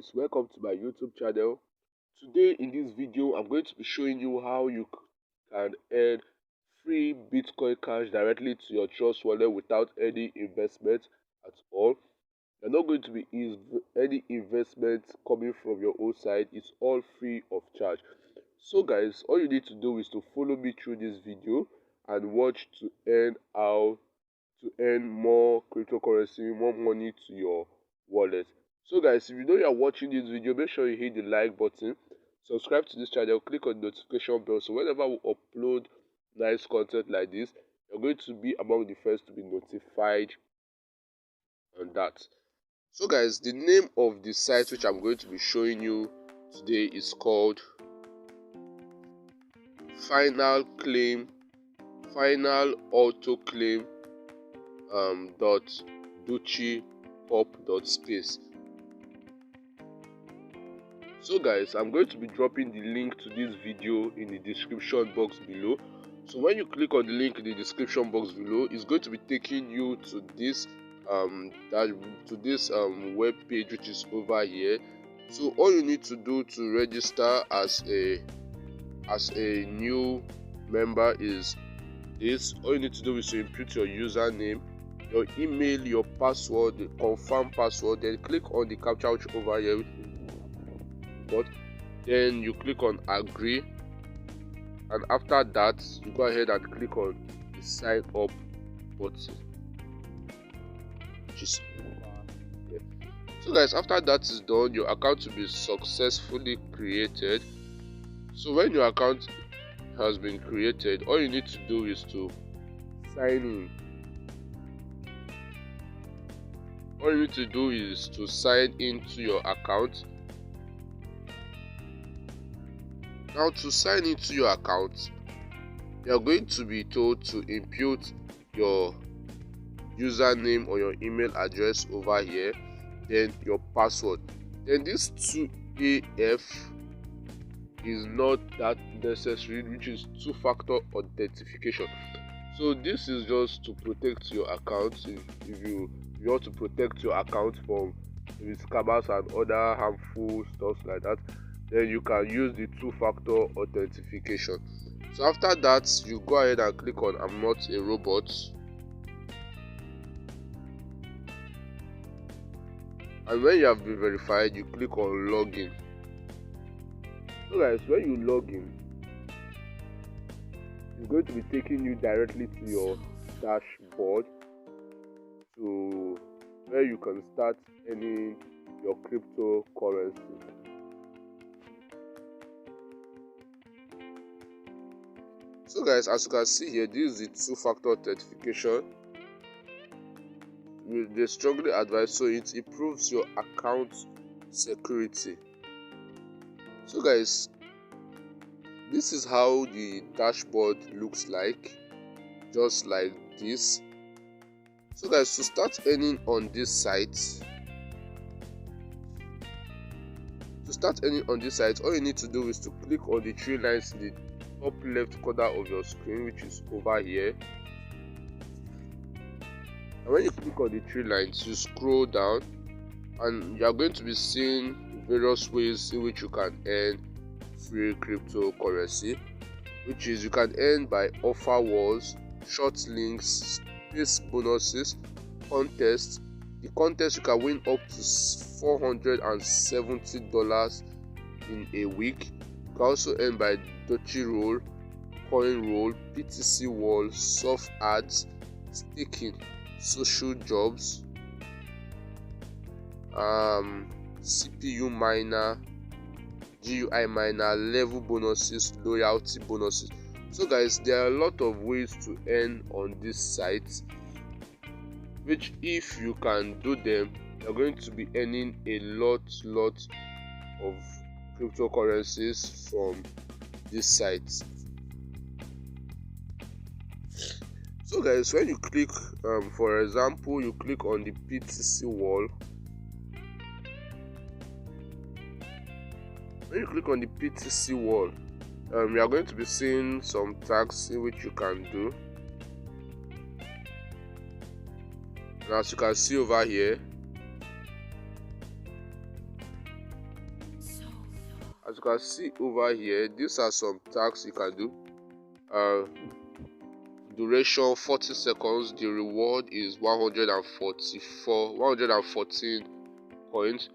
guys, welcome to my YouTube channel. Today in this video I'm going to be showing you how you can earn free Bitcoin cash directly to your Trust wallet without any investment at all. You're not going to be any investment coming from your own side. It's all free of charge. So guys, all you need to do is to follow me through this video and watch to earn more cryptocurrency, more money to your wallet. So guys, if you know you are watching this video, make sure you hit the like button, subscribe to this channel, click on the notification bell, so whenever we upload nice content like this, you're going to be among the first to be notified on that. So guys, the name of the site which I'm going to be showing you today is called Final Auto Claim .duchy.pop.space. So guys, I'm going to be dropping the link to this video in the description box below. So when you click on the link in the description box below, it's going to be taking you to this web page which is over here. So all you need to do to register as a new member is this. All you need to do is to input your username, your email, your password, the confirm password, then click on the captcha which over here, but then you click on agree, and after that you go ahead and click on the sign up button, which is here. So guys, after that is done, your account will be successfully created. So when your account has been created, all you need to do is to sign in. All you need to do is to sign into your account. Now, to sign into your account, you are going to be told to input your username or your email address over here, then your password. Then this 2AF is not that necessary, which is two-factor authentication. So this is just to protect your account. If you want to protect your account from scammers and other harmful stuff like that, then you can use the two-factor authentication. So after that, you go ahead and click on I'm not a robot, and when you have been verified, you click on login. So guys, when you log in, it's going to be taking you directly to your dashboard, to where you can start earning your cryptocurrency. So guys, as you can see here, this is the two-factor authentication. They strongly advise, so it improves your account security. So guys, this is how the dashboard looks like, just like this. So guys, to start earning on this site, all you need to do is to click on the three lines in the top left corner of your screen, which is over here. And when you click on the three lines, you scroll down and you are going to be seeing various ways in which you can earn free cryptocurrency, which is you can earn by offer walls, short links, space bonuses, contests. The contest, you can win up to $470 in a week. You can also earn by Duchy roll, coin roll, BTC wall, soft ads, staking, social jobs, CPU miner, GUI miner, level bonuses, loyalty bonuses. So guys, there are a lot of ways to earn on this site, which if you can do them, you're going to be earning a lot of cryptocurrencies from this site. So guys, when you click, for example, you click on the BTC wall. When you click on the BTC wall, you are going to be seeing some tags in which you can do. And as you can see over here, As you can see over here, these are some tasks you can do. Duration 40 seconds. The reward is 114 coins.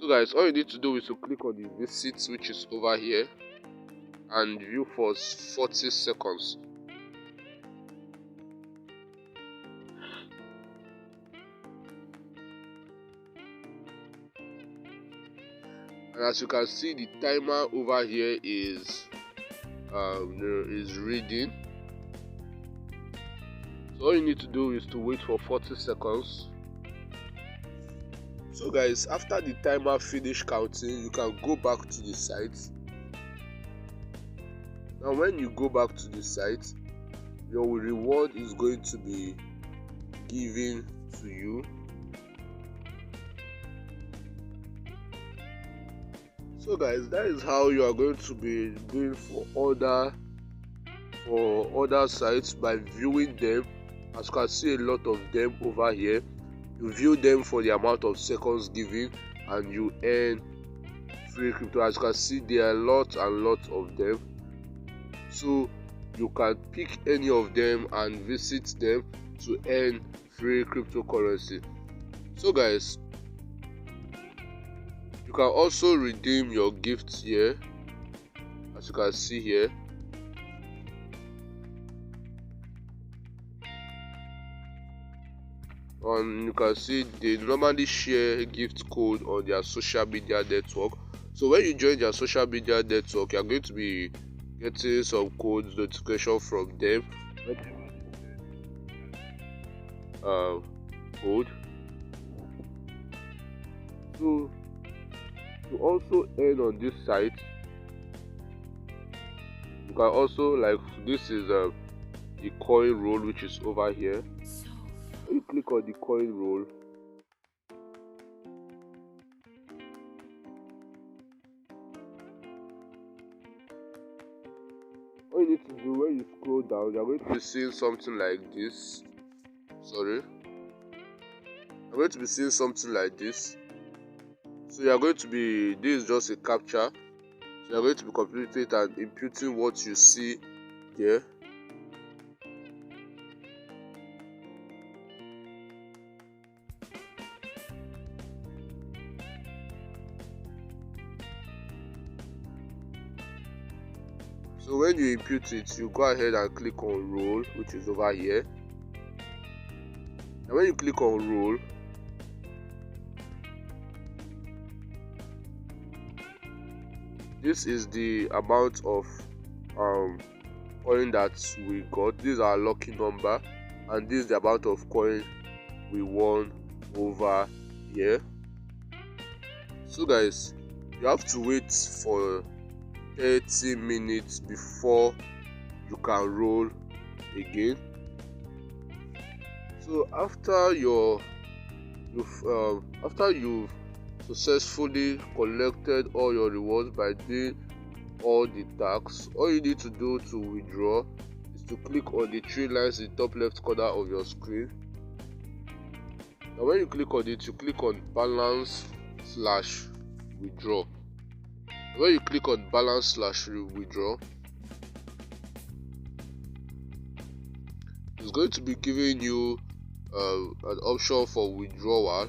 So guys, all you need to do is to click on the visit, which is over here, and view for 40 seconds. And as you can see, the timer over here is reading. So all you need to do is to wait for 40 seconds. So guys, after the timer finish counting, you can go back to the site. Now when you go back to the site, your reward is going to be given to you. So guys, that is how you are going to be doing for other sites by viewing them. As you can see, a lot of them over here. You view them for the amount of seconds given and you earn free crypto. As you can see, there are lots and lots of them. So you can pick any of them and visit them to earn free cryptocurrency. So guys, you can also redeem your gifts here, as you can see here. And you can see they normally share a gift code on their social media network. So when you join their social media network, you are going to be getting some codes notification from them. Code. So to also earn on this site, you can also, like, this is the coin roll, which is over here. When you click on the coin roll, all you need to do, when you scroll down, you're going to be seeing something like this. You're going to be seeing something like this. So you're going to be, this is just a captcha. So you're going to be completing it and imputing what you see there. So when you impute it, you go ahead and click on roll, which is over here. And when you click on roll, this is the amount of coin that we got. This is our lucky number, and this is the amount of coin we won over here. So guys, you have to wait for 30 minutes before you can roll again. So after you've successfully collected all your rewards by doing all the tasks, all you need to do to withdraw is to click on the three lines in the top left corner of your screen. Now when you click on it, you click on balance/withdraw. When you click on balance/withdraw, it's going to be giving you an option for withdrawal.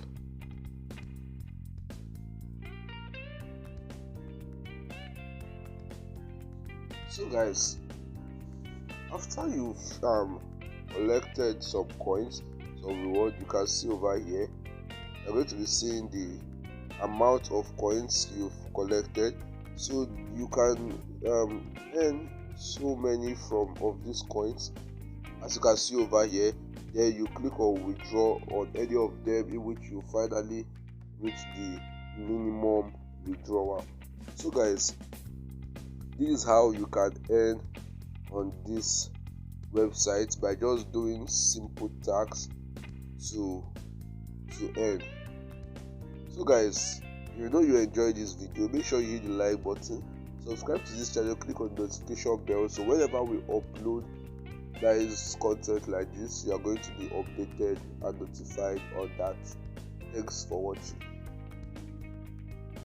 So guys, after you've collected some coins, some reward, you can see over here, you're going to be seeing the amount of coins you've collected. So you can earn so many of these coins, as you can see over here. Then you click on withdraw on any of them, in which you finally reach the minimum withdrawal. So guys, this is how you can earn on this website by just doing simple tasks to earn. So guys, if you know you enjoyed this video, make sure you hit the like button, subscribe to this channel, click on the notification bell, so whenever we upload nice content like this, you are going to be updated and notified on that. Thanks for watching.